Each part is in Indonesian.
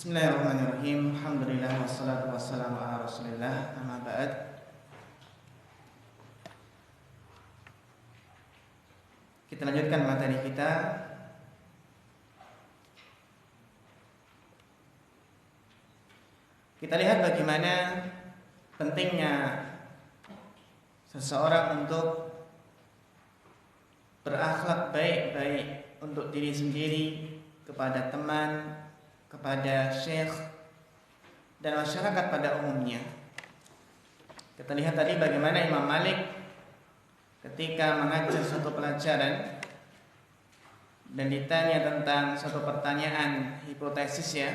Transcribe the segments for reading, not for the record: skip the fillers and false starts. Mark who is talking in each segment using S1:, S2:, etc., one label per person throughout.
S1: Bismillahirrahmanirrahim. Alhamdulillah wassalatu wassalamu ala Rasulillah. Amma ba'd. Kita lanjutkan materi kita. Kita lihat bagaimana pentingnya seseorang untuk berakhlak baik-baik untuk diri sendiri, kepada teman, kepada syekh dan masyarakat pada umumnya. Kita lihat tadi bagaimana Imam Malik ketika mengajar suatu pelajaran dan ditanya tentang suatu pertanyaan hipotesis ya.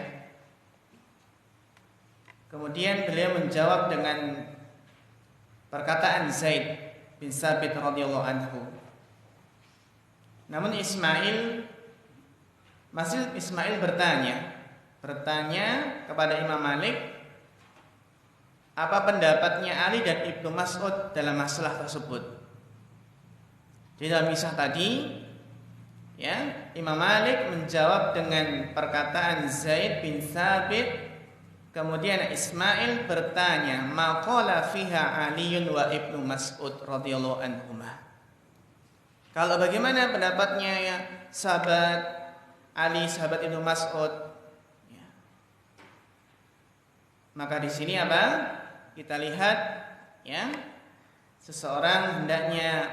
S1: Kemudian beliau menjawab dengan perkataan Zaid bin Sabit radhiyallahu anhu. Namun Ismail bertanya kepada Imam Malik, apa pendapatnya Ali dan Ibnu Mas'ud dalam masalah tersebut. Di dalam kisah tadi, ya, Imam Malik menjawab dengan perkataan Zaid bin Thabit. Kemudian Ismail bertanya, maqala fiha Aliun wa Ibnu Mas'ud radhiyallahu anhuma. Kalau bagaimana pendapatnya ya sahabat Ali, sahabat Ibnu Mas'ud? Ya. Maka di sini apa? Kita lihat ya, seseorang hendaknya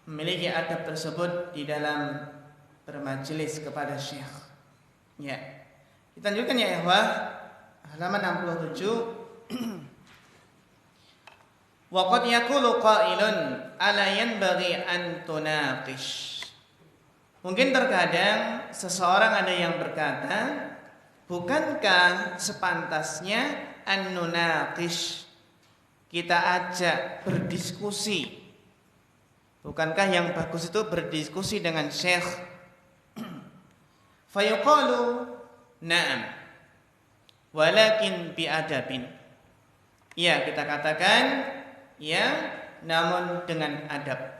S1: memiliki adab tersebut di dalam bermajelis kepada syekh. Ya. Kita lanjutkan ya ikhwah, halaman 67. Wa qad yaqulu qailun ala yanbaghi an tunaqish. Mungkin terkadang seseorang ada yang berkata, bukankah sepantasnya an-nunaqish, kita ajak berdiskusi? Bukankah yang bagus itu berdiskusi dengan syekh? Fayuqalu na'am walakin biadabin. Ya, kita katakan ya, namun dengan adab.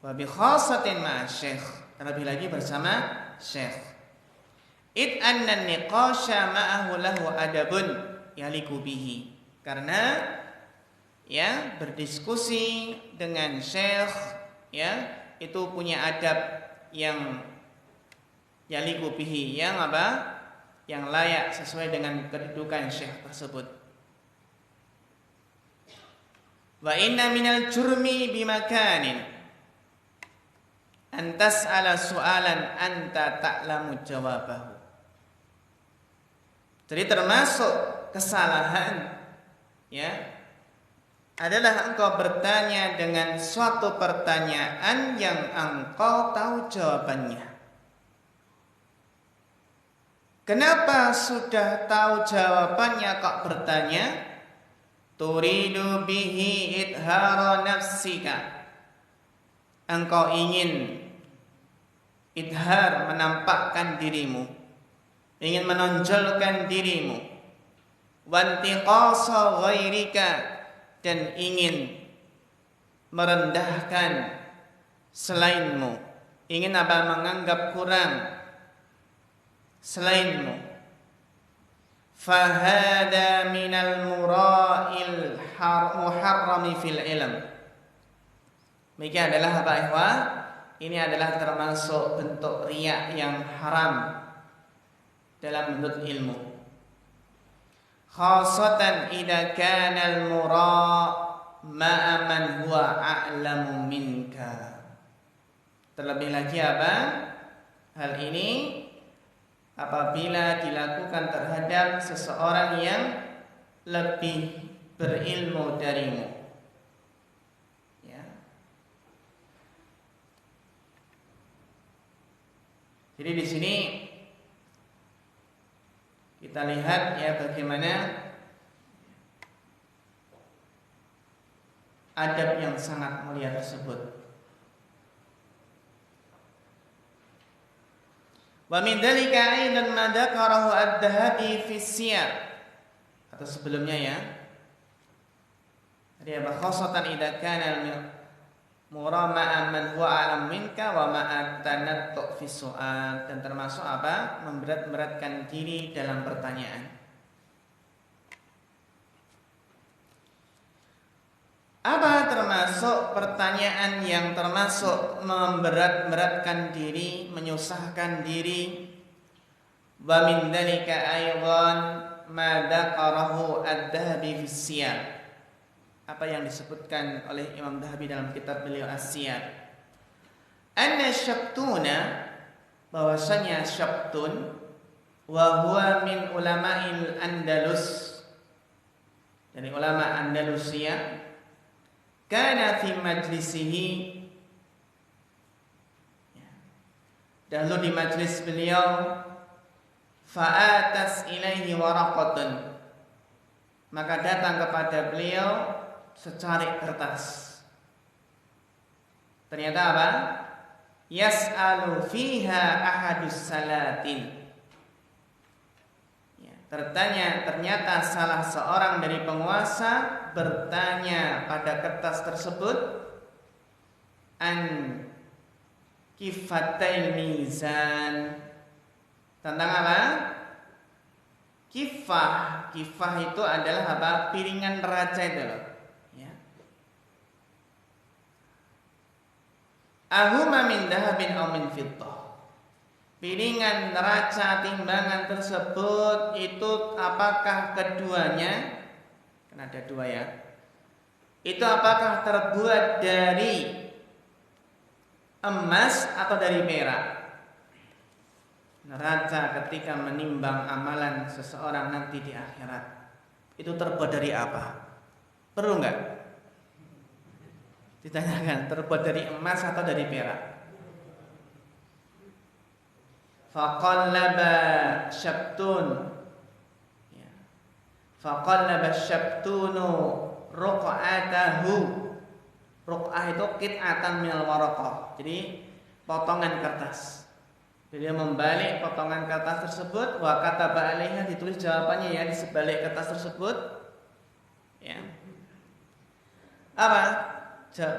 S1: Wa bi khassatin ma'a syekh, terlebih lagi bersama syekh. Id anna niqasha ma'ahu lahu adabun yaliku bihi. Karena ya, berdiskusi dengan syekh ya, itu punya adab yang yaliku bihi, yang apa? Yang layak sesuai dengan kedudukan syekh tersebut. Wa inna minal jurmi bimakanin antas ala su'alan anta ta'lamu jawabahu. Jadi termasuk kesalahan ya, adalah engkau bertanya dengan suatu pertanyaan yang engkau tahu jawabannya. Kenapa sudah tahu jawabannya kok bertanya? Turidu bihi idhara nafsika. Engkau ingin idhar, menampakkan dirimu, ingin menonjolkan dirimu, wantiqasa ghairika, dan ingin merendahkan selainmu, ingin apa? Menganggap kurang selainmu. Fahada minal mura'il muharrami fil ilm. Demikian adalah apa ikhwah? Ini adalah termasuk bentuk riya yang haram dalam bentuk ilmu. Khasatan idza kana al-mura' ma'a man huwa a'lamu minka. Terlebih lagi apa? Hal ini apabila dilakukan terhadap seseorang yang lebih berilmu darimu. Jadi di sini kita lihat ya bagaimana adab yang sangat mulia tersebut. Wa min dzalika aidan ma dzakarahu ad-Dhahabi fi Siyar. Atau sebelumnya ya. Jadi apa khosatan idza kana Murama'a man huwa alam minka wa ma'atanattu fi su'al, dan termasuk apa? Memberat-beratkan diri dalam pertanyaan. Apa termasuk pertanyaan yang termasuk memberat-beratkan diri, menyusahkan diri? Wa min dzalika aidan ma dzakarahu ad-Dhahabi fi Siyar. Apa yang disebutkan oleh Imam Dhahabi dalam kitab beliau As-Siyar. Anna Syabtuna, bahwasanya Syabtun wa huwa min ulama'il Andalus, dari ulama Andalusia, kana fi majlisihi, dahulu di majlis beliau, fa'atas ilaihi waraqatun, maka datang kepada beliau secarik kertas. Ternyata apa? Yas'alu fiha ahadus salatin. Ternyata salah seorang dari penguasa bertanya pada kertas tersebut an kifatil mizan, tentang apa? Kifah itu adalah apa? Piringan neraca itu loh. Ya. Ahuma min dahabin aw min fiddah. Piringan neraca timbangan tersebut itu apakah keduanya? Kan ada dua ya. Itu apakah terbuat dari emas atau dari perak? Neraca ketika menimbang amalan seseorang nanti di akhirat itu terbuat dari apa? Perlu nggak ditanyakan terbuat dari emas atau dari perak? Faqallaba Syabtun, faqallaba Syabtunu ruq'atahu. Ruq'ah itu qit'atan minal waraqah, jadi potongan kertas. Beliau membalik potongan kertas tersebut, wa kataba alaiha, ditulis jawabannya ya di sebalik kertas tersebut. Ya. Apa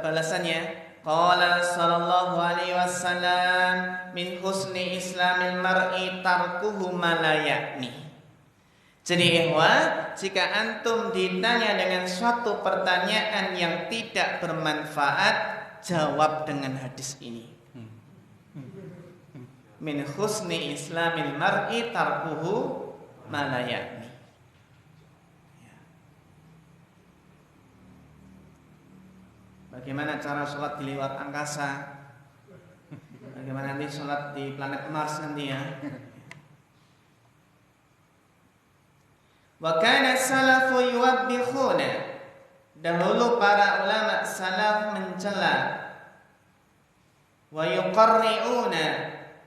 S1: balasannya? Qala sallallahu alaihi wasallam min husni islamil mar'i tarkuhu ma la ya'ni. Jadi jika antum ditanya dengan suatu pertanyaan yang tidak bermanfaat, jawab dengan hadis ini. Min husni islamil mar'i tarkuhu ma la ya'ni. Bagaimana cara sholat di luar angkasa? Bagaimana nanti sholat di planet Mars nanti ya? Wa kana salafu yuwabbikhuna, dahulu para ulama salaf mencela, wa yuqarri'una,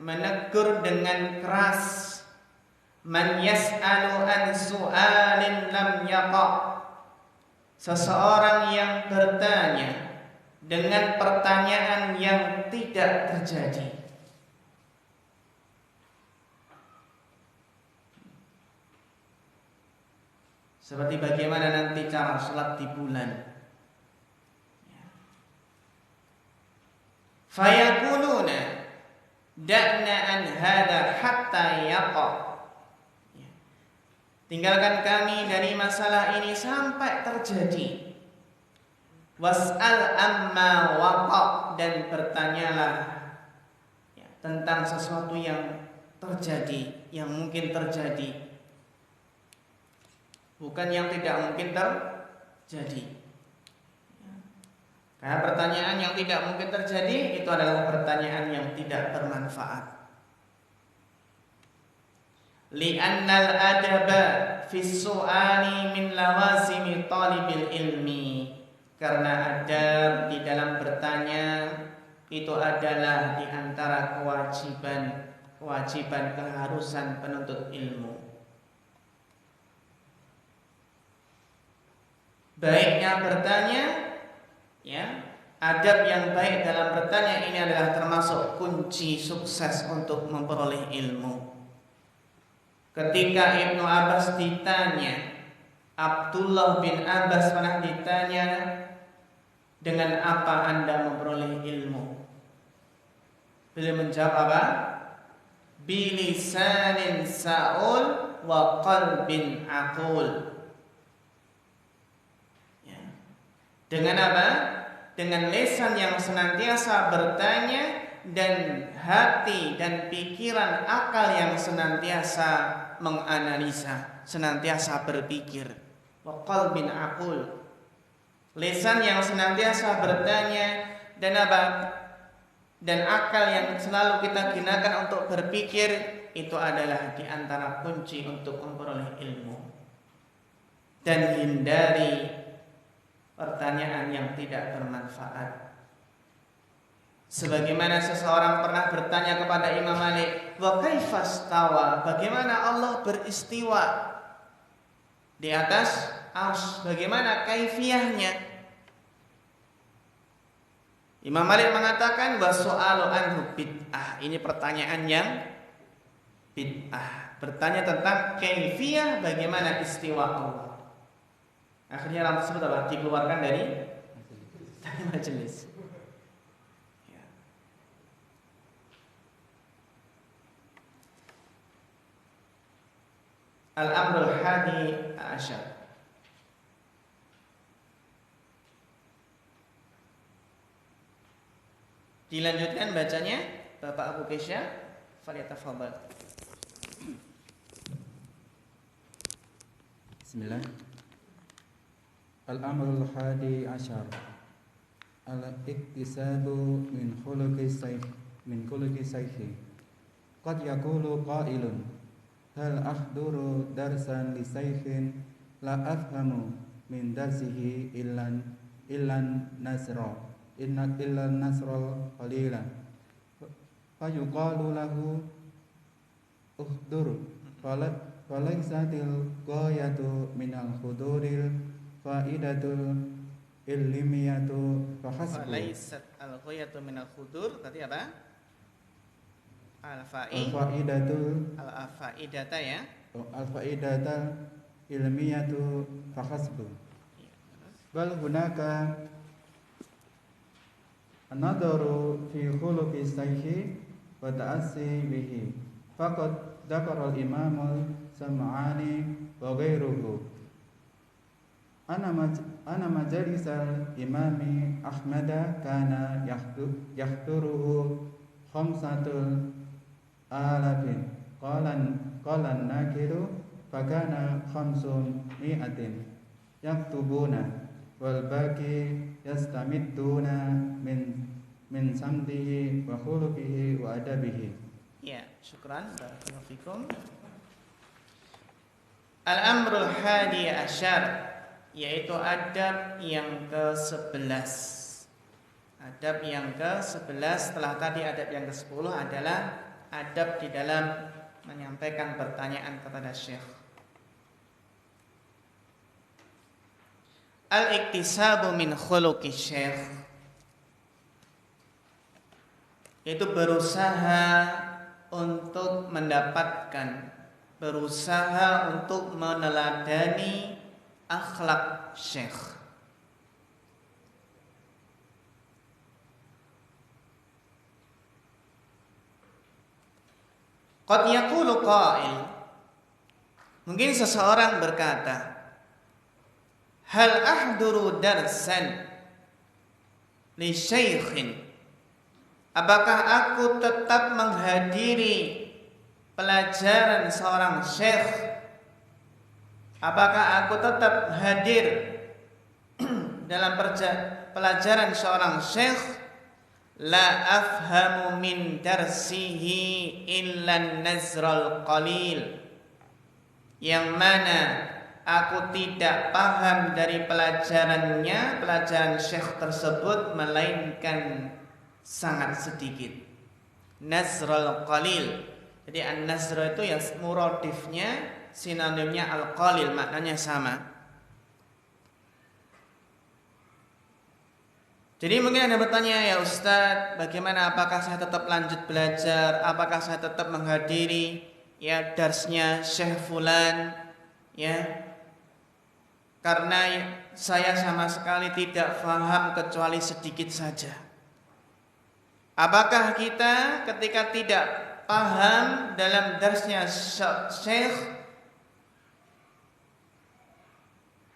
S1: menegur dengan keras, man yas'alu an su'alin lam yaqa', seseorang yang bertanya dengan pertanyaan yang tidak terjadi. Seperti bagaimana nanti cara sholat di bulan. Fayaquluna da'na an hadha hatta yaqa. Tinggalkan kami dari masalah ini sampai terjadi. Was'al amma waqa, dan bertanyalah tentang sesuatu yang terjadi, yang mungkin terjadi, bukan yang tidak mungkin terjadi. Karena pertanyaan yang tidak mungkin terjadi itu adalah pertanyaan yang tidak bermanfaat. Li'annal adaba fi su'ali min lawazimi talibil ilmi, karena adab di dalam bertanya itu adalah di antara kewajiban keharusan penuntut ilmu. Baiknya bertanya, ya, adab yang baik dalam bertanya ini adalah termasuk kunci sukses untuk memperoleh ilmu. Ketika Ibnu Abbas ditanya, Abdullah bin Abbas pernah ditanya, Dengan apa Anda memperoleh ilmu? Beliau menjawab apa? Bilisanin sa'ul wa qalbin aqul. Ya. Dengan apa? Dengan lisan yang senantiasa bertanya dan hati dan pikiran akal yang senantiasa menganalisa, senantiasa berpikir. Wa qalbin aqul. Lisan yang senantiasa bertanya dan apa? Dan akal yang selalu kita gunakan untuk berpikir, itu adalah di antara kunci untuk memperoleh ilmu. Dan hindari pertanyaan yang tidak bermanfaat. Sebagaimana seseorang pernah bertanya kepada Imam Malik, wa kaifa stawa? Bagaimana Allah beristiwa di atas arsy? Bagaimana kaifiyahnya? Imam Malik mengatakan wa su'alu anhu bid'ah. Ini pertanyaan yang bid'ah. Bertanya tentang kaifiyah bagaimana istiwa Allah. Akhirnya orang tersebut apa? Dikeluarkan dari majelis. Ya. Al-amrul hadi asyar. Dilanjutkan bacanya Bapak Abu Kesya, falyatafadhal.
S2: Bismillah. Al-amrul hadi asyar. Al-iktisabu min khuluqi sayhi. Qad yaqulu qailun hal ahduru darsan li sayhin la afhamu min darsihi illan nasra. Inna illa nasral qalila fa yuqalu lahu uhdur falaysatil ghayatu minal huduril faidatul ilmiyatu fahasbu.
S1: Falaysat al-ghayatu minal hudur, tadi apa?
S2: Al-faidatul
S1: al-faidata ya.
S2: Al-faidata ilmiyatu fahasbu. Bal hunaka an-nadaru fi khuluqi sayhi wa ta'assi bihi. Faqad dzakara al-Imam al-Sam'ani wa ghairuhu ana majalisal imami Ahmad kana yahduruhu khamsatul alafin qala nakiru fakana khamsun mi'atin yaktubuna wal baqi yastamidduna min samdihi wa khuluqihi wa adabihi.
S1: Ya, syukran barakallahu fikum. Al-amrul hadi asyar, yaitu adab yang ke-11. Adab yang ke-11 setelah tadi adab yang ke-10 adalah adab di dalam menyampaikan pertanyaan kepada syekh. Al-iktisabu min khuluqi syekh, yaitu berusaha untuk mendapatkan, berusaha untuk meneladani akhlak syekh. Qad yaqulu qail, mungkin seseorang berkata, hal ahduru darsan li syaikhin, apakah aku tetap menghadiri pelajaran seorang syekh? Apakah aku tetap hadir dalam pelajaran seorang syekh? La afhamu min darsihi illa nazral qalil, yang mana aku tidak paham dari pelajaran syekh tersebut melainkan sangat sedikit. Nazral qalil. Jadi an-nazra itu yang muradifnya, sinonimnya al-qalil, maknanya sama. Jadi mungkin Anda bertanya, ya Ustadz, bagaimana, apakah saya tetap lanjut belajar? Apakah saya tetap menghadiri ya darsnya Syekh Fulan? Ya. karena saya sama sekali tidak paham kecuali sedikit saja. Apakah kita ketika tidak paham dalam darsnya Syekh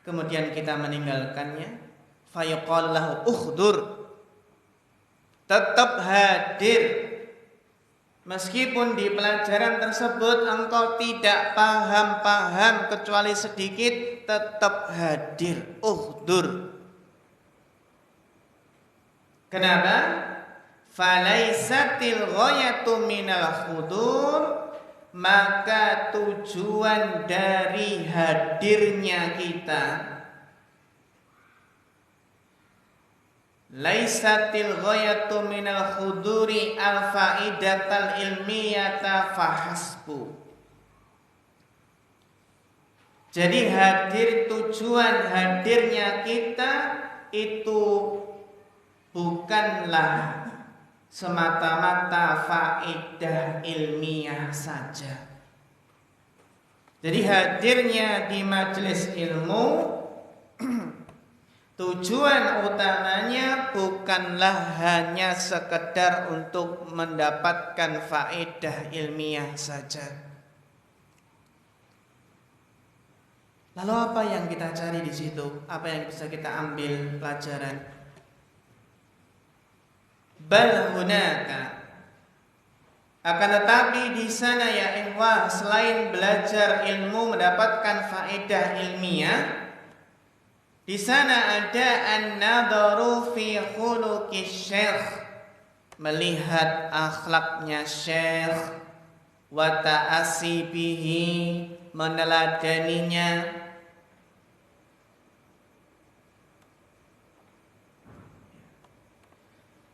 S1: kemudian kita meninggalkannya, fayuqal lahu ukhdur, tetap hadir meskipun di pelajaran tersebut engkau tidak paham kecuali sedikit, tetap hadir, ukhdur. Kenapa? Falaisatil ghayatu minal khudur, maka tujuan dari hadirnya kita, laisatil ghayatu minal khuduri al faidatal ilmiyata fahasbu. Jadi tujuan hadirnya kita itu bukanlah semata-mata faedah ilmiah saja. Jadi hadirnya di majelis ilmu tujuan utamanya bukanlah hanya sekedar untuk mendapatkan faedah ilmiah saja. Lalu apa yang kita cari di situ? Apa yang bisa kita ambil pelajaran? Bal hunaka, akan tetapi di sana ya ikhwah, selain belajar ilmu mendapatkan faedah ilmiah, di sana ada an-nadharu fi khuluqi syekh, melihat akhlaknya syekh, wa ta'assi bihi, meneladaninya.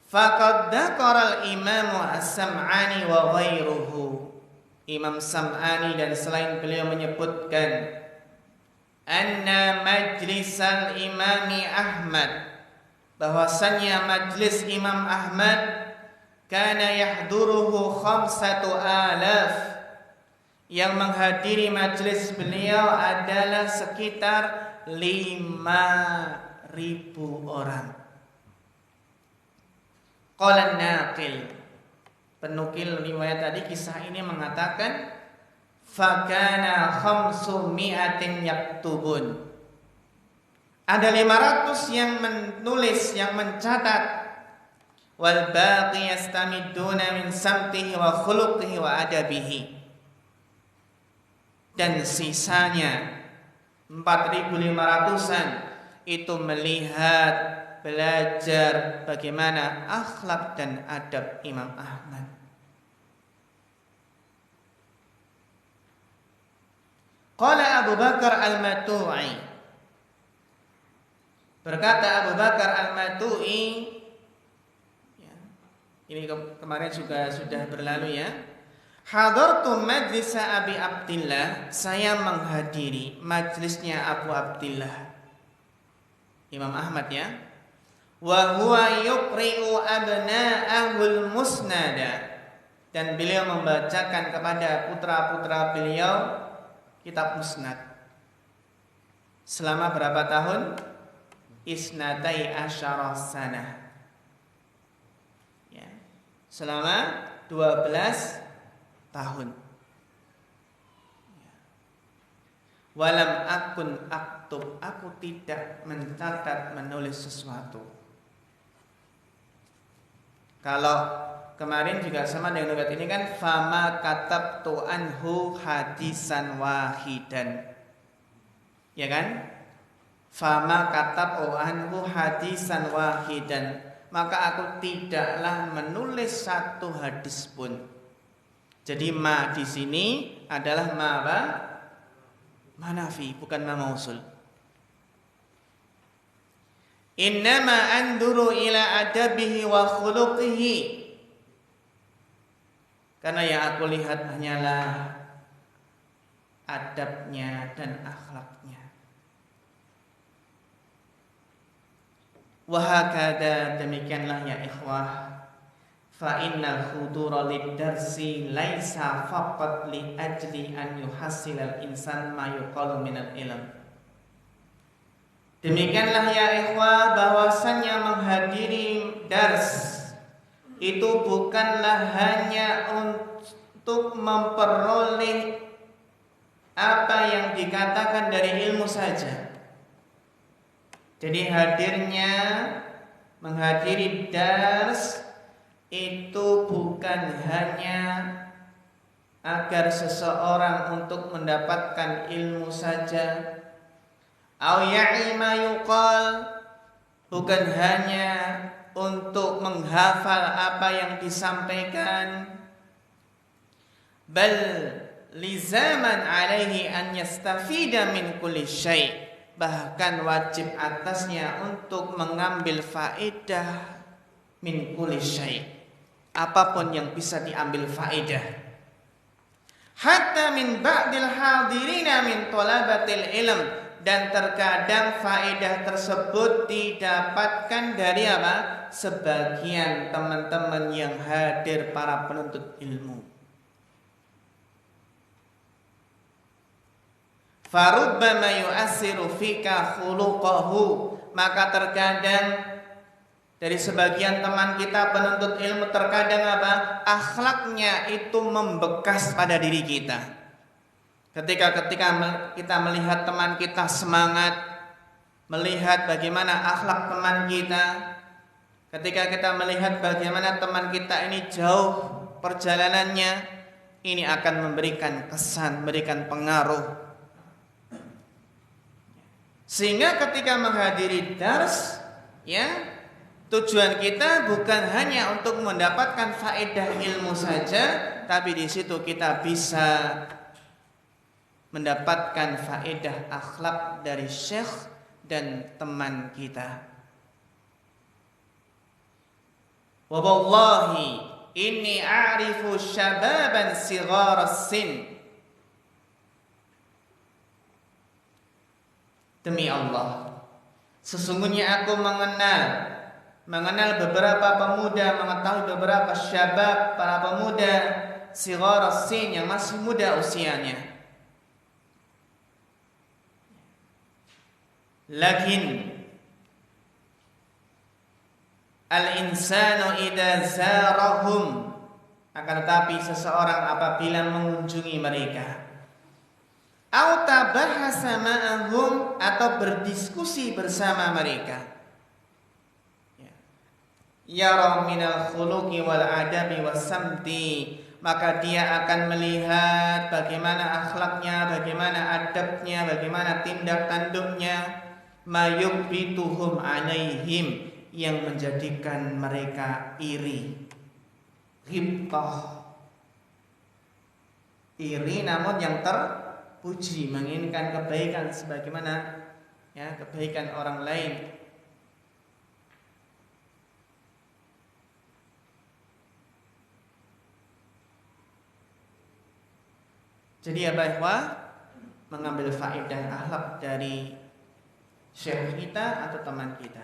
S1: Faqad dzakara al-Imam As-Sam'ani wa ghairuhu, Imam Sam'ani dan selain beliau menyebutkan anna majlisal imami Ahmad, bahwasannya majlis Imam Ahmad kana yahduruhu 5,000, yang menghadiri majlis beliau adalah sekitar 5.000 orang. Qala naqil, penukil riwayat tadi kisah ini mengatakan fakana 500 yaktubun, ada 500 yang menulis, yang mencatat, wal baqi yastamiduna min samtihi wa khuluqihi wa adabihi, dan sisanya 4.500-an itu melihat, belajar bagaimana akhlak dan adab Imam Ahmad. Qala Abu Bakar Al-Matu'i, berkata Abu Bakar Al-Matu'i, ya, ini kemarin juga sudah berlalu ya. Hadartu majlis Abi Abdillah, saya menghadiri majlisnya Abu Abdillah, Imam Ahmad ya. Wa huwa yuqri'u abna'ahul musnada, dan beliau membacakan kepada putra-putra beliau kitab musnad. Selama berapa tahun? Isnatai asyara sanah, ya, selama 12 tahun. Walam akun aktub, aku tidak mencatat, menulis sesuatu. Kalau kemarin juga sama dengan riwayat ini kan, fama katabtu anhu hadisan wahidan, ya kan? Fama katabtu anhu hadisan wahidan, maka aku tidaklah menulis satu hadis pun. Jadi ma di sini adalah ma apa? Manafi, bukan ma mausul. Innama anduru ila adabihi wa khuluqihi, karena yang aku lihat hanyalah adabnya dan akhlaknya. Wa hakada, demikianlah ya ikhwah, fa innal khudura lid-darsi laisa faqat li ajli an yuhassilal insan ma yuqalu minal ilm. Demikianlah ya ikhwah, bahwasannya menghadiri dars itu bukanlah hanya untuk memperoleh apa yang dikatakan dari ilmu saja. Jadi menghadiri dars itu bukan hanya agar seseorang untuk mendapatkan ilmu saja, au ya'ima yuqal, bukan hanya untuk menghafal apa yang disampaikan, bal lizaman alaihi an yastafida min kulli syai', bahkan wajib atasnya untuk mengambil faedah min kulli syai', apapun yang bisa diambil faedah. Hatta min ba'dil hadirina min talabatil ilm, dan terkadang faedah tersebut didapatkan dari apa? Sebagian teman-teman yang hadir, para penuntut ilmu. Farubbama yu'assiru fika khuluquhu, maka terkadang dari sebagian teman kita penuntut ilmu, terkadang apa? Akhlaknya itu membekas pada diri kita. Ketika kita melihat teman kita semangat, melihat bagaimana akhlak teman kita, ketika kita melihat bagaimana teman kita ini jauh perjalanannya, ini akan memberikan kesan, memberikan pengaruh. Sehingga ketika menghadiri dars, ya, tujuan kita bukan hanya untuk mendapatkan faedah ilmu saja, tapi di situ kita bisa mendapatkan faedah akhlak dari syekh dan teman kita. Wa wallahi inni a'rifu syababan sigharas sin. Demi Allah, sesungguhnya aku mengenal beberapa pemuda, mengetahui beberapa syabab, para pemuda sigharas sin, yang masih muda usianya. Lakin al-insanu idza zarahum, akan tetapi seseorang apabila mengunjungi mereka, au tabahasa ma'ahum, atau berdiskusi bersama mereka, yara minal khuluqi wal adabi wassamti, maka dia akan melihat bagaimana akhlaknya, bagaimana adabnya, bagaimana tindak tanduknya, mayubbituhum alaihim, yang menjadikan mereka iri, ghibtah, iri namun yang terpuji, menginginkan kebaikan sebagaimana ya kebaikan orang lain. Jadi apa ikhwah? Mengambil faedah akhlak dari syekh kita atau teman kita.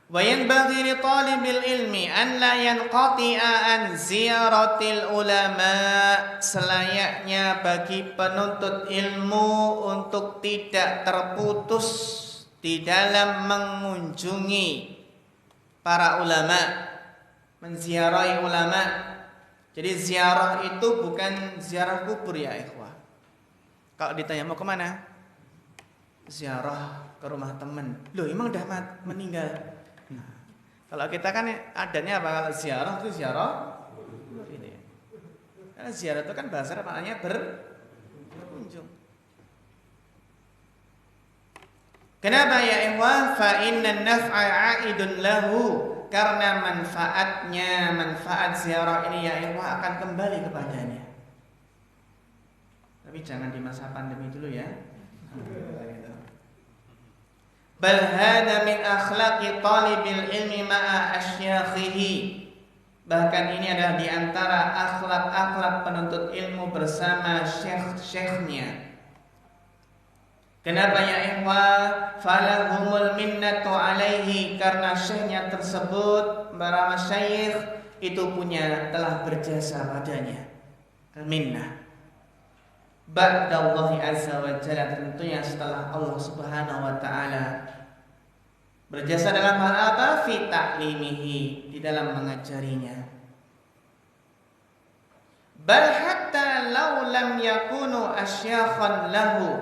S1: Wa yanbaghi li talibil ilmi an la yanqati'a an ziyaratil ulama, selayaknya bagi penuntut ilmu untuk tidak terputus di dalam mengunjungi para ulama, menziarahi ulama. Jadi ziarah itu bukan ziarah kubur ya ikhwah. Kalau ditanya mau kemana? Ziarah ke rumah teman. Loh, emang udah meninggal? Nah, kalau kita kan adanya apa? Kalau ziarah itu ziarah ini. Karena ziarah itu kan bahasa maknanya berkunjung. Kenapa ya ikhwan? Fa innan naf'a 'aidun lahu, karena manfaat ziarah ini ya ikhwan akan kembali kepadanya. Tapi jangan di masa pandemi dulu ya. Bal hada min akhlaqi talibil ilmi ma'a asyakhihi, bahkan ini adalah di antara akhlak-akhlak penuntut ilmu bersama syekh-syekhnya. Kenapa ya ikhwah? Falahumul minnatu alaihi, karena syekhnya tersebut, para masyayikh itu telah berjasa padanya. Al-minnah. ba'dallahi azza wa jalla, tentunya setelah Allah Subhanahu wa taala. Berjasa dalam hal apa? Fi ta'limihi, di dalam mengajarinya. Bal hatta law lam yakunu asyakhan lahu,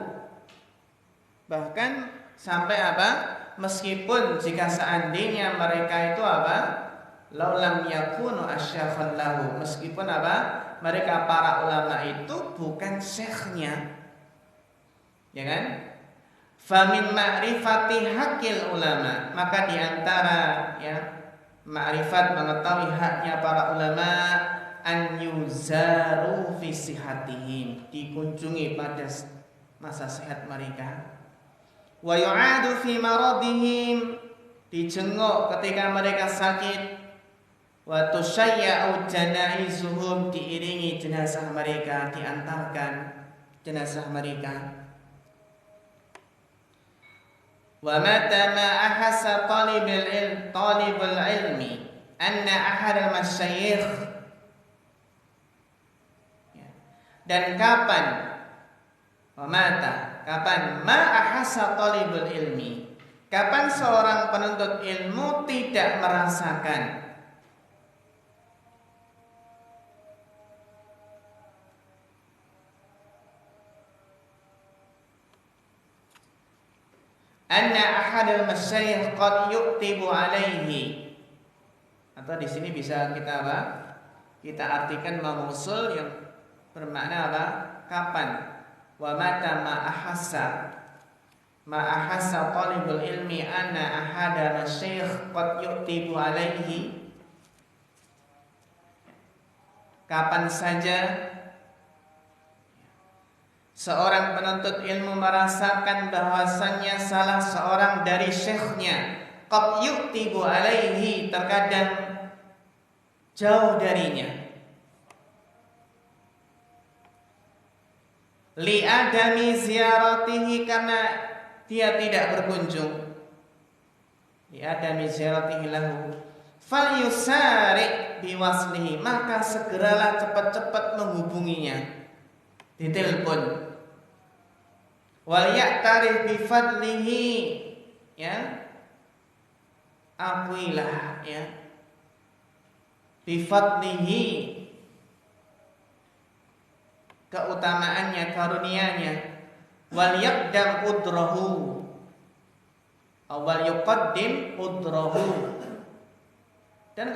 S1: bahkan sampai apa? Meskipun jika seandainya mereka itu apa? Law lam yakunu asyakhan lahu, meskipun apa? Mereka para ulama itu bukan syekhnya, ya kan? Famin ma'rifati hakil ulama, maka diantara ya ma'rifat, mengetahui haknya para ulama, an yuzaru fi sihatihim, dikunjungi pada masa sehat mereka, wa yu'adu fi maradihim, dijenguk ketika mereka sakit, wa tusyayya'u janaizuhum, diiringi jenazah mereka, diantarkan jenazah mereka. Wa mata ma ahassa talibul ilmi anna ahad al-masyayikh, dan kapan kapan ma ahassa talibul ilmi, kapan seorang penuntut ilmu tidak merasakan anna ahadul masyayikh qad yuktibu alaihi, atau di sini bisa kita apa? Kita artikan mausul yang bermakna apa? Kapan? Wa mata ma ahassa talibul ilmi anna ahadul masyayikh qad yuktibu alaihi, kapan saja seorang penuntut ilmu merasakan bahwasannya salah seorang dari syekhnya qad yuktibu alaihi, terkadang jauh darinya, li adami ziyaratihi, karena dia tidak berkunjung, li adami ziyaratihi lahu, fal yusari biwaslihi, maka segeralah cepat-cepat menghubunginya, ditelepon. Wal ya'tarif bi fadlihi, ya, akuilah ya, bi fadlihi, keutamaannya, karunianya. Wal yaqdam udrahu, wal yuqaddim udrahu, dan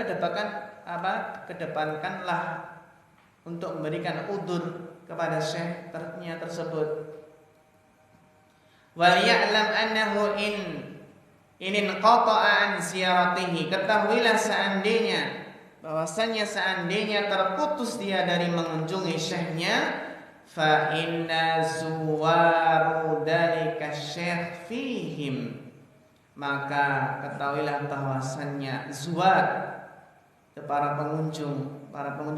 S1: kedepankanlah untuk memberikan udur kepada syekhnya tersebut. Wal ya'lam annahu in qata'a an ziyaratihi, ketahuilah bahwasanya seandainya terputus dia dari mengunjungi syekhnya, fa inna zuwaru dalika syekh fihim, maka ketahuilah bahwasanya zuwar, para pengunjung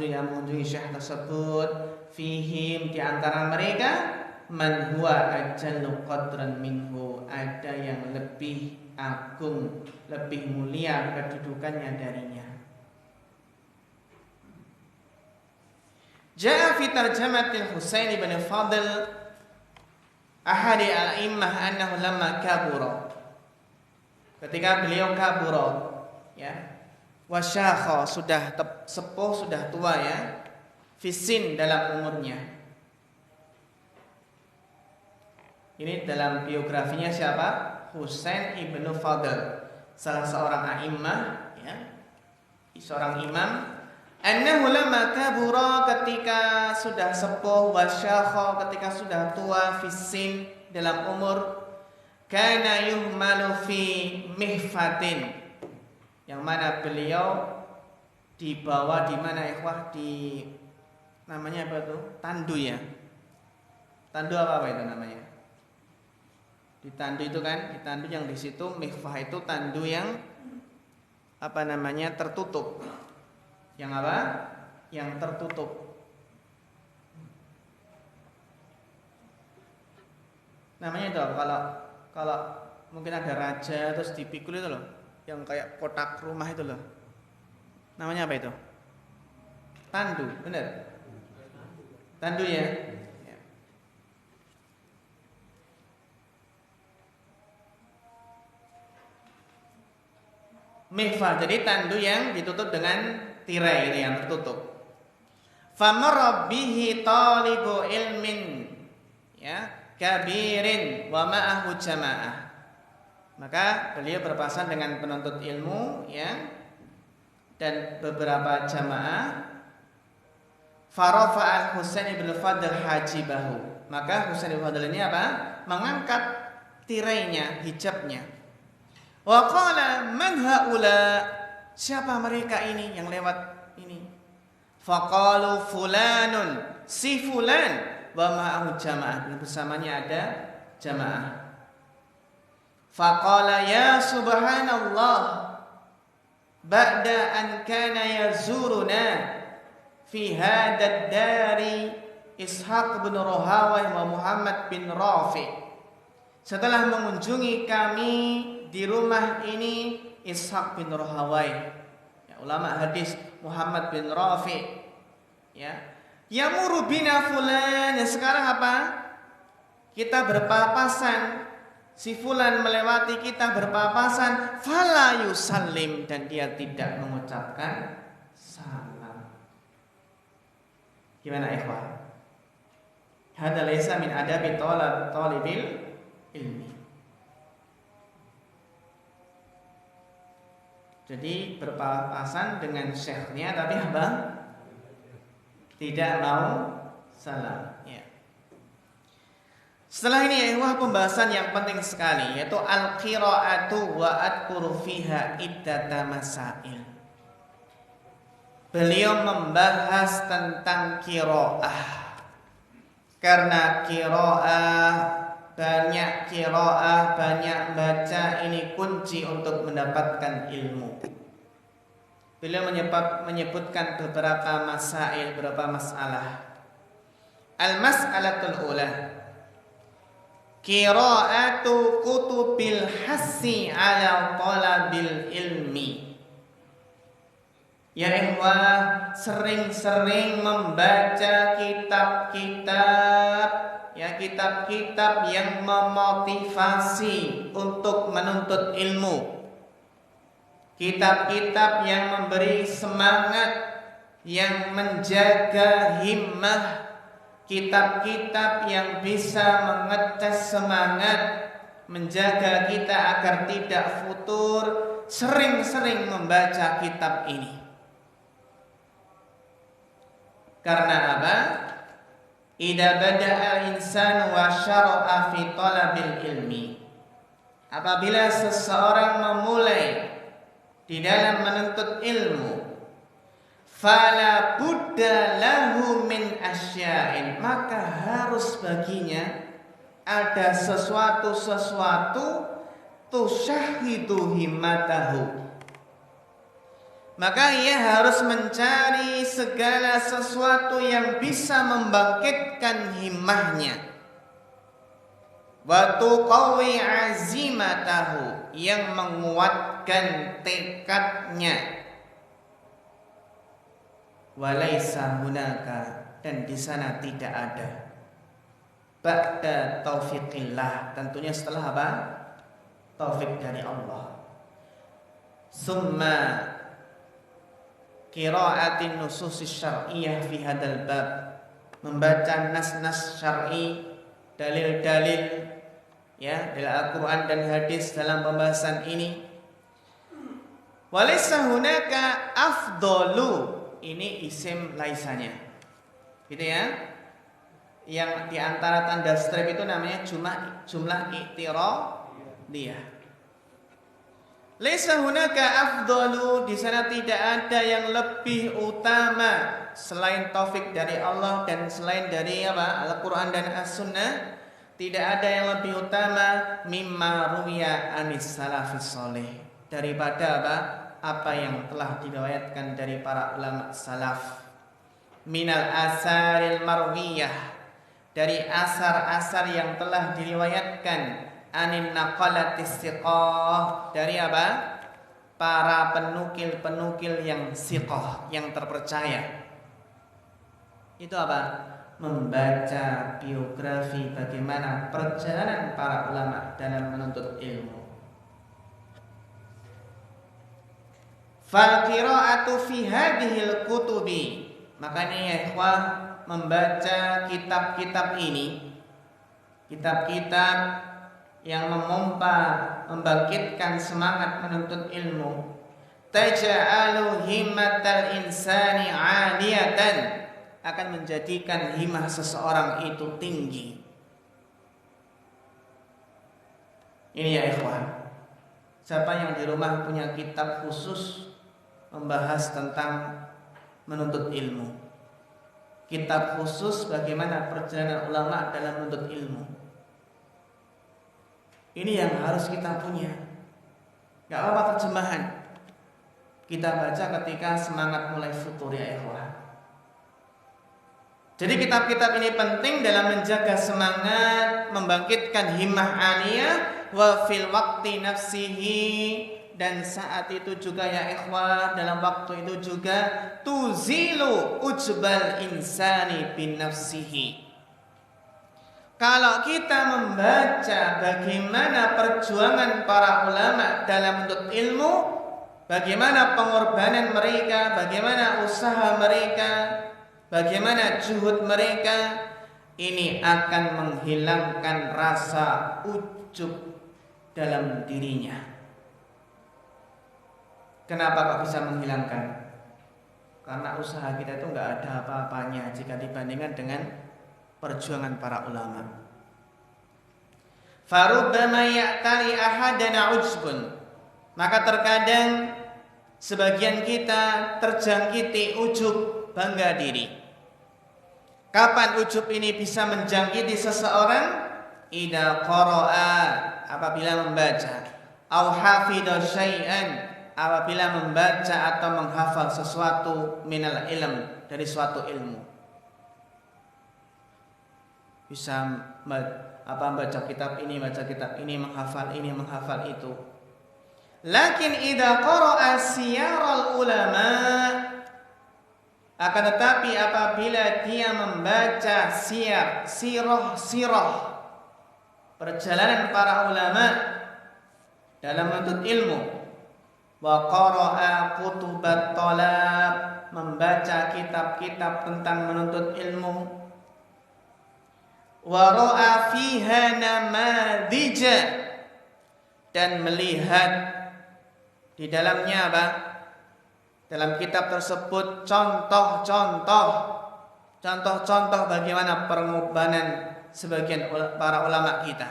S1: yang mengunjungi syekh tersebut, fihim, di antara mereka, man huwa ajallu qadran minhu, ada yang lebih agung, lebih mulia kedudukannya darinya. Ja'a fi tarjamatil Husain bin Fadl ahadi al-immah annahu lamma kabura, ketika beliau kabura, ya, wasyakha, sudah sepuh, sudah tua, ya, fisin, dalam umurnya. Ini dalam biografinya siapa? Husain ibnu Fadl, salah seorang a'immah, ya, seorang imam. Annahu lamma kabura, ketika sudah sepuh, wasyakha, ketika sudah tua, fisin, dalam umur, kana yuhmalu fi mihfatin, yang mana beliau dibawa di mana, ikhwah, di namanya apa itu? Tandu, ya. Tandu apa itu namanya? Di tandu itu kan, di tandu yang di situ mihfah itu tandu yang apa namanya, tertutup. Yang apa? Yang tertutup. Namanya itu kalau mungkin ada raja terus dipikul itu loh, yang kayak kotak rumah itu loh. Namanya apa itu? Tandu, benar? Tandu, ya. Mihfal, jadi tandu yang ditutup dengan tirai ini yang tertutup. Famarra bihi talibu ilmin, ya, kabirin wa ma'ahu jamaah. Maka beliau berpapasan dengan penuntut ilmu, ya, dan beberapa jamaah. Farafa al-Husain ibn Fadl hajibahu. Maka Husain ibn Fadl ini apa? Mengangkat tirainya, hijabnya. Wa qala man haula? Siapa mereka ini yang lewat ini? Faqalu fulanun, si fulan, wa ma'ahu jamaah, dan bersamanya ada jamaah. Faqala ya subhanallah, ba'da an kana yazuruna fi hadad dari Ishaq bin Rahawai wa Muhammad bin Rafi. Setelah mengunjungi kami di rumah ini Ishaq bin Rahawai, ya, ulama hadis Muhammad bin Rafi, ya, yamuru bina fulan. Dan sekarang apa? Kita berpapasan, si fulan melewati kita berpapasan, fala yusallim, dan dia tidak mengucapkan salam. Gimana ikhwan? Hada laisa min adabi talibil ilmi. Jadi berpapasan dengan syekhnya tapi apa? Tidak mau salam, ya. Setelah ini ya ikhwah, pembahasan yang penting sekali, yaitu al-qira'atu wa adkuru fiha iddata masail. Beliau membahas tentang qira'ah. Karena qira'ah, banyak baca, ini kunci untuk mendapatkan ilmu. Beliau menyebutkan beberapa masail, beberapa masalah. Al-mas'alatul ula, qira'atu kutubil hassi ala talabil ilmi. Ya ikhwah, sering-sering membaca kitab-kitab, ya, kitab-kitab yang memotivasi untuk menuntut ilmu. Kitab-kitab yang memberi semangat, yang menjaga himmah. Kitab-kitab yang bisa mengetes semangat, menjaga kita agar tidak futur. Sering-sering membaca kitab ini. Karena apa? Idza bada'a al-insanu wa syara'a fi talabil ilmi. Apabila seseorang memulai di dalam menuntut ilmu, fala budda lahu min asya'in, maka harus baginya ada sesuatu tusyahidu himmatahu. Maka ia harus mencari segala sesuatu yang bisa membangkitkan himmahnya. Wa tuqawi azimatahu, yang menguatkan tekadnya. Walaisa hunaka, dan di sana tidak ada. Ba'da taufiqillah, tentunya setelah apa? Taufik dari Allah. Summa qira'atin nususis syar'iyyah fi hadzal bab, membaca nas-nas syar'i, dalil-dalil, ya, dari Al-Qur'an dan hadis dalam pembahasan ini. Walaysa hunaka afdalu, ini isim laisanya, gitu ya. Yang di antara tanda strip itu namanya jumlah i'tiradiyah. Laisa hunaka afdalu, di sana tidak ada yang lebih utama selain taufik dari Allah dan selain dari apa? Al-Qur'an dan As-Sunnah. Tidak ada yang lebih utama mimma ruwiya anis salafis salih, daripada apa yang telah diriwayatkan dari para ulama salaf. Minal asaril marwiyah, dari asar-asar yang telah diriwayatkan, anin naqalatis siqah, dari apa? Para penukil-penukil yang siqah, yang terpercaya. Itu apa? Membaca biografi bagaimana perjalanan para ulama dalam menuntut ilmu. Fal qira'atu fi hadhil kutubi. Makanya ya ikhwah, membaca kitab-kitab ini, kitab-kitab yang membangkitkan semangat menuntut ilmu, taj'alu himmatal insani 'aliyatan, akan menjadikan himmah seseorang itu tinggi. Ini ya ikhwan, siapa yang di rumah punya kitab khusus membahas tentang menuntut ilmu, kitab khusus bagaimana perjalanan ulama dalam menuntut ilmu, ini yang harus kita punya. Gak apa-apa terjemahan, kita baca ketika semangat mulai futur ya ikhwan. Jadi kitab-kitab ini penting dalam menjaga semangat, membangkitkan himmah aliyah wa fil waqti nafsihi, dan saat itu juga ya ikhwah, dalam waktu itu juga tuzilu ujbal insani bin nafsihi. Kalau kita membaca bagaimana perjuangan para ulama dalam menuntut ilmu, bagaimana pengorbanan mereka, bagaimana usaha mereka, bagaimana juhud mereka, ini akan menghilangkan rasa ujub dalam dirinya. Kenapa kok bisa menghilangkan? Karena usaha kita itu nggak ada apa-apanya jika dibandingkan dengan perjuangan para ulama. Farubbama ya'tali ahadana ujbun, maka terkadang sebagian kita terjangkiti ujub, bangga diri. Kapan ujub ini bisa menjangkiti seseorang? Idza qara'a, apabila membaca, au hafidha syai'an, apabila membaca atau menghafal sesuatu minal ilm, dari suatu ilmu. Bisa baca kitab ini, menghafal ini, menghafal itu. Lakin idza qara'a siyaral ulama, akan tetapi apabila dia membaca sirah perjalanan para ulama dalam menuntut ilmu, wa qara'a kutubat talab, membaca kitab-kitab tentang menuntut ilmu, wa ra'a fiha namadija, dan melihat di dalamnya apa? Dalam kitab tersebut contoh-contoh bagaimana pengorbanan sebagian para ulama kita.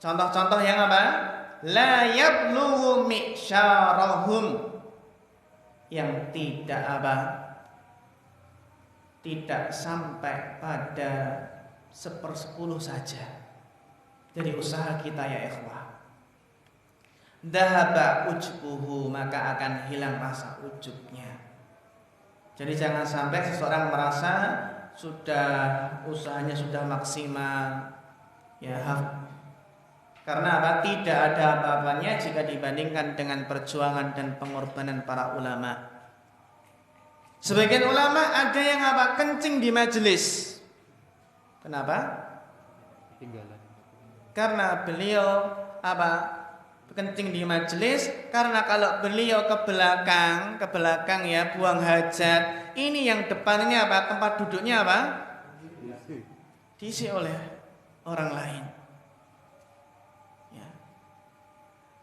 S1: Contoh-contoh yang apa? La yablughu mi'syarahum, yang tidak apa? Tidak sampai pada 1/10 saja dari usaha kita ya ikhwah. Dhahaba ujbuhu, maka akan hilang rasa ujubnya. Jadi jangan sampai seseorang merasa usahanya sudah maksimal, ya, karena apa? Tidak ada apa-apanya jika dibandingkan dengan perjuangan dan pengorbanan para ulama. Sebagian ulama ada yang apa? Kencing di majelis. Kenapa? Karena beliau apa? Kencing di majelis, karena kalau beliau ke belakang ya, buang hajat, ini yang depannya apa? Tempat duduknya apa? Diisi oleh orang lain. Ya.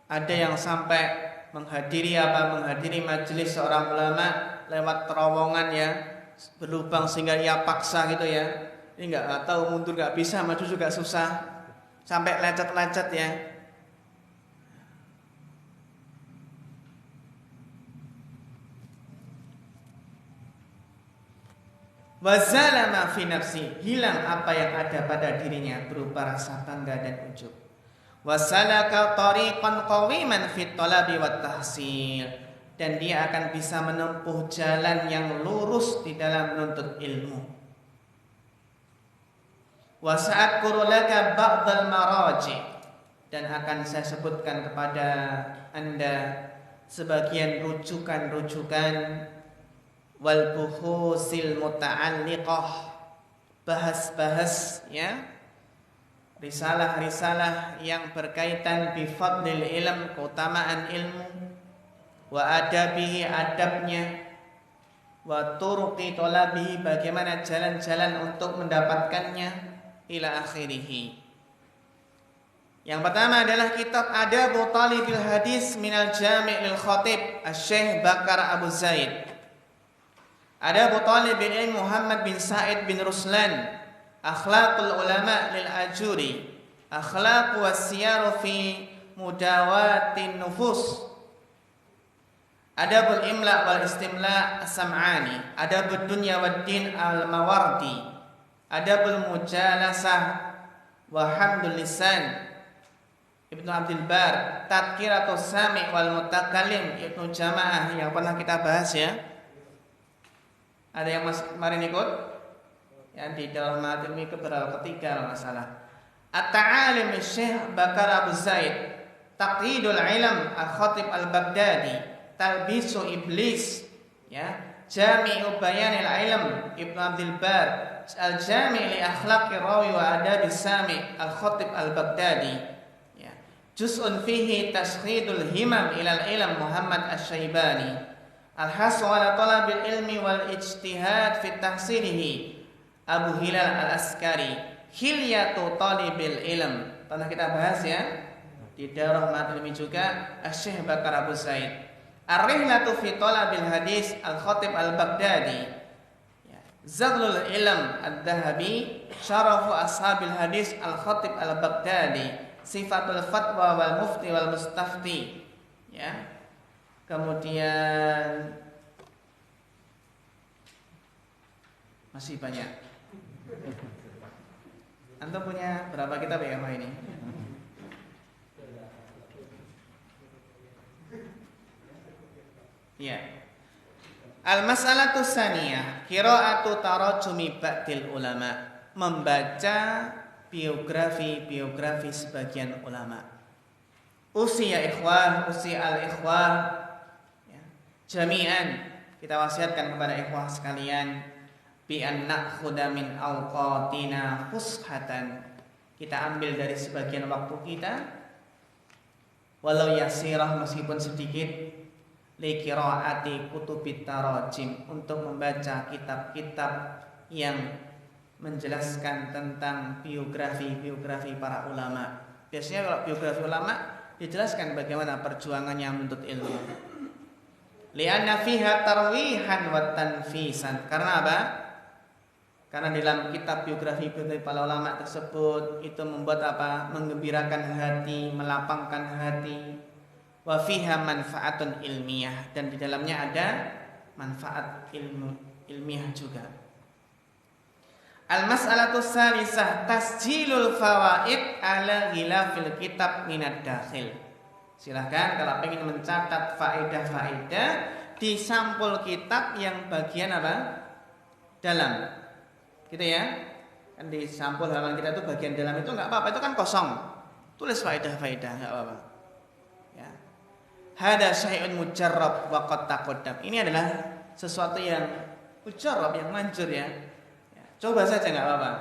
S1: Ada yang sampai menghadiri majelis seorang ulama lewat terowongan ya, berlubang sehingga ia paksa gitu ya. Ini nggak tahu, mundur nggak bisa, maju juga susah, sampai lecet-lecet ya. Wazala ma fi nafsi, hilang apa yang ada pada dirinya berupa rasa bangga dan ujub. Wasalaka tariqan qawiman fit talabi wat tahsil, dan dia akan bisa menempuh jalan yang lurus di dalam menuntut ilmu. Wa sa'adkuru laka ba'dal maraji, dan akan saya sebutkan kepada Anda sebagian rujukan-rujukan wal buhusil muta'alliqah, bahas-bahas ya, risalah-risalah yang berkaitan bi fadlil ilm, keutamaan ilmu, wa adabihi, adabnya, wa turuqi talabihi, bagaimana jalan-jalan untuk mendapatkannya, ila akhirih. Yang pertama adalah kitab Adabu Talibil Hadis minal Jami' lil Khatib Asy-Syaikh Bakar Abu Zaid. Adabu Talibil Ilm Muhammad bin Sa'id bin Ruslan. Akhlaqul Ulama lil Ajuri. Akhlaq was Siyar fi Mudawatin Nufus. Adabul Imla wal Istimla As-Sam'ani. Adabud Dunya wad Din Al-Mawardi. Adabul Mujalasah wa Hamdul Lisan Ibnu Abdul Bar. Tadkiratus Sami' wal Mutakallim Ibnu Jamaah, yang pernah kita bahas ya. Ada yang kemarin ikut? Yang di dalam materi keberapa, ketiga masalah. At-Ta'alim Syekh Bakar Abu Zaid. Taqyidul Ilm Al-Khatib Al-Baghdadi. Talbisu Iblis ya. Jami'u Bayanil Ilm Ibnu Abdul Bar. Al-Jami' li Akhlaqir Rawi wa Adabis Sami' Al-Khatib Al-Baghdadi. Juz'un fihi taskhidul himam ilal ilm Muhammad Asy-Syaibani. Al-hasu ala talabil ilmi wal ijtihad fi tahsilihi Abu Hilal Al-Askari. Hilyatu talibil ilm, pernah kita bahas ya di daurah materi juga Asy-Syaikh Bakar Abu Zaid. Ar-rihlatu fi talabil hadis Al-Khatib Al-Baghdadi. Zaghlul ilm Ad-Dhahabi. Syarafu ashabil hadis Al-Khatib Al-Baghdadi. Sifatul fatwa wal mufti wal mustafti ya. Kemudian masih banyak. Antum punya berapa kitab ya ini? Ya. Al-mas'alatu tsaniyah, qira'atu tarajumi ba'dil ulama, membaca biografi sebagian ulama. Usia ikhwah, usia al-ikhwah ya. Jami'an, kita wasiatkan kepada ikhwah sekalian, bi an na'khudha min awqatina fushatan, kita ambil dari sebagian waktu kita, walau yasirah, meskipun sedikit, li qiraati kutubit tarajim, untuk membaca kitab-kitab yang menjelaskan tentang biografi para ulama. Biasanya kalau biografi ulama dijelaskan bagaimana perjuangannya menuntut ilmu. Li'anna fiha tarwihan wa tanfisan. Karena apa? Karena dalam kitab biografi para ulama tersebut itu membuat apa? Menggembirakan hati, melapangkan hati. Wa fiha manfaatun ilmiah, dan di dalamnya ada manfaat ilmiah juga. Al-mas'alatu tsalisah tasjilul fawaid ala ghilafil kitab minad dakhil. Silahkan kalau ingin mencatat faedah-faedah di sampul kitab yang bagian apa? Dalam. Gitu ya. Kan di sampul halaman kita itu bagian dalam itu enggak apa-apa, itu kan kosong. Tulis faedah-faedah enggak apa-apa. Ya. Hada syai'un mujarrab wa qad taqaddam. Ini adalah sesuatu yang mujarrab, yang manjur ya. Coba saja nggak apa-apa.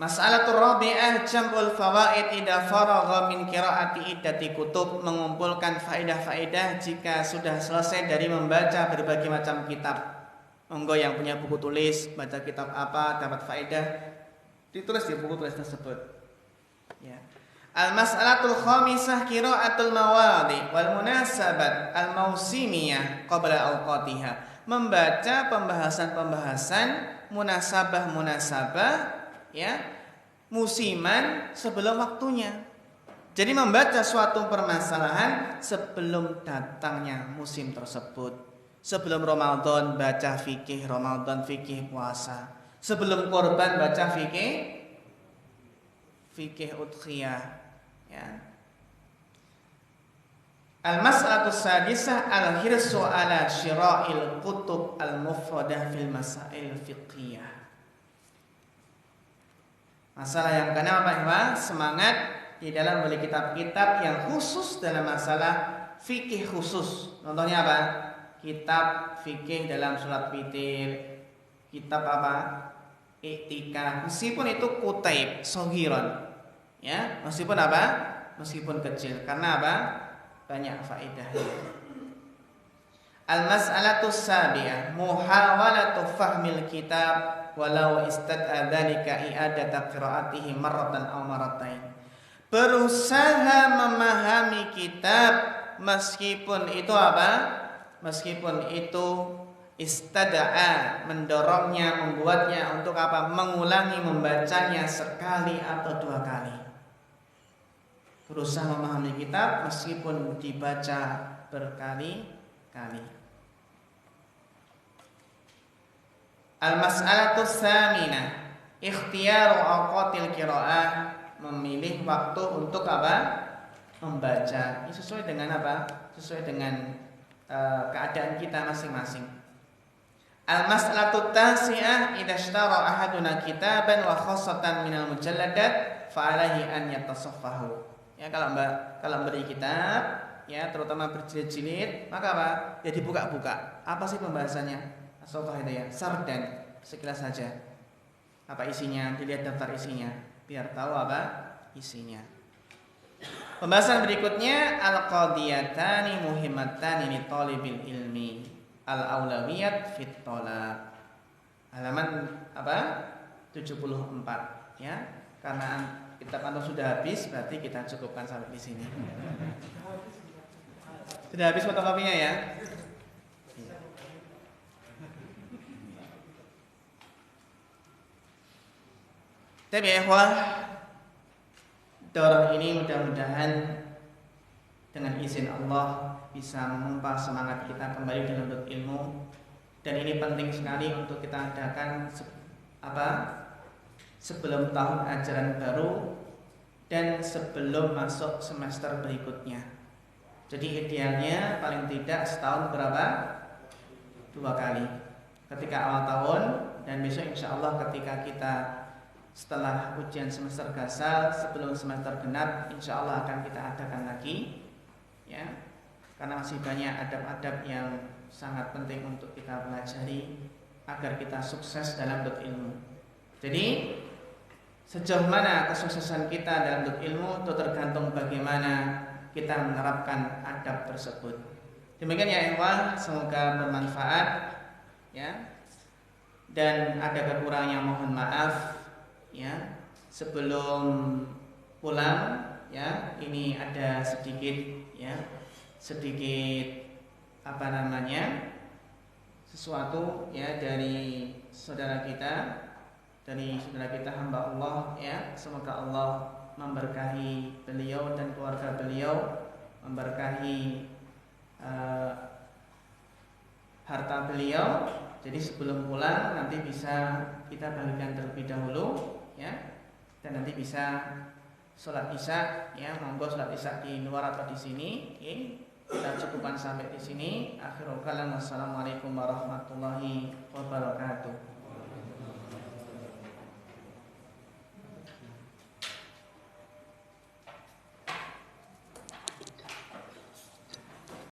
S1: Mas'alatul rabi'ah jam'ul fawaid idza faragha min qiraati iddati kutub, mengumpulkan faedah-faedah jika sudah selesai dari membaca berbagai macam kitab. Monggo yang punya buku tulis, baca kitab apa dapat faedah, ditulis di buku tulis tersebut. Ya. Al-mas'alatul khamisah qiraatul mawadi wal munasabat al-mausimiyah qabla awqatiha, membaca pembahasan-pembahasan munasabah ya, musiman sebelum waktunya. Jadi membaca suatu permasalahan sebelum datangnya musim tersebut. Sebelum Ramadan baca fikih Ramadan, fikih puasa. Sebelum kurban baca fikih udhiyah ya. Al-mas'alatu sadisah al-hirsu ala syira'il kutub al-mufradah fil masail fiqhiyah. Masalah yang keenam apa? Semangat di dalam membeli kitab-kitab yang khusus dalam masalah fikih khusus. Contohnya apa? Kitab fikih dalam sholat witir, kitab apa? Iktikaf. Meskipun itu kutaib, sogiron, ya. Meskipun apa? meskipun kecil. Karena apa? Banyak faedahnya. Al-mas'alatu sabi'ah muhawalatu fahmil kitab walau istad'a dzalika i'adata qira'atihi marratan aw marratain. Berusaha memahami kitab meskipun itu apa? Meskipun itu istada'a, mendorongnya, membuatnya untuk apa? Mengulangi membacanya sekali atau dua kali. Berusaha memahami kitab meskipun dibaca berkali-kali. Al-mas'alatu tsaminah ikhtiyaru awqatil qiraah, memilih waktu untuk apa? Membaca. Ini sesuai dengan apa? Sesuai dengan keadaan kita masing-masing. Al-mas'alatu tasi'ah idza ishtara ahaduna kitaban wa khassatan minal mujalladat fa alaihi an yatasaffahu. Ya, kalau beri kitab ya terutama berjilid-jilid, maka apa? Ya dibuka-buka. Apa sih pembahasannya? As-safah itu ya, sardan sekilas saja. Apa isinya? Dilihat daftar isinya biar tahu apa isinya. Pembahasan berikutnya al-qadiyatani muhimmatani li talibil ilmi al-aulawiyat fit talab. Halaman apa? 74 ya. Karena kitab antum sudah habis, berarti kita cukupkan sampai di sini. Sudah habis fotokopinya ya? Tapi ya ikhwah, daurah ini mudah-mudahan dengan izin Allah bisa memompa semangat kita kembali dalam menuntut ilmu. Dan ini penting sekali untuk kita adakan sebelum tahun ajaran baru dan sebelum masuk semester berikutnya. Jadi idealnya paling tidak setahun berapa? 2 kali. Ketika awal tahun dan besok insya Allah ketika kita setelah ujian semester gasal sebelum semester genap, insya Allah akan kita adakan lagi, ya. Karena masih banyak adab-adab yang sangat penting untuk kita pelajari agar kita sukses dalam menuntut ilmu. Jadi sejauh mana kesuksesan kita dalam menuntut ilmu itu tergantung bagaimana kita menerapkan adab tersebut. Demikian ya ikhwan, semoga bermanfaat ya. Dan ada kekurangan yang mohon maaf ya. Sebelum pulang ya, ini ada sedikit sesuatu ya dari saudara kita hamba Allah ya. Semoga Allah memberkahi beliau dan keluarga beliau, memberkahi harta beliau. Jadi sebelum pulang nanti bisa kita bagikan terlebih dahulu ya, dan nanti bisa sholat isya ya. Monggo sholat isya di luar atau di sini. Oke. Kita cukupkan sampai di sini. Akhirul kalam, wassalamualaikum warahmatullahi wabarakatuh.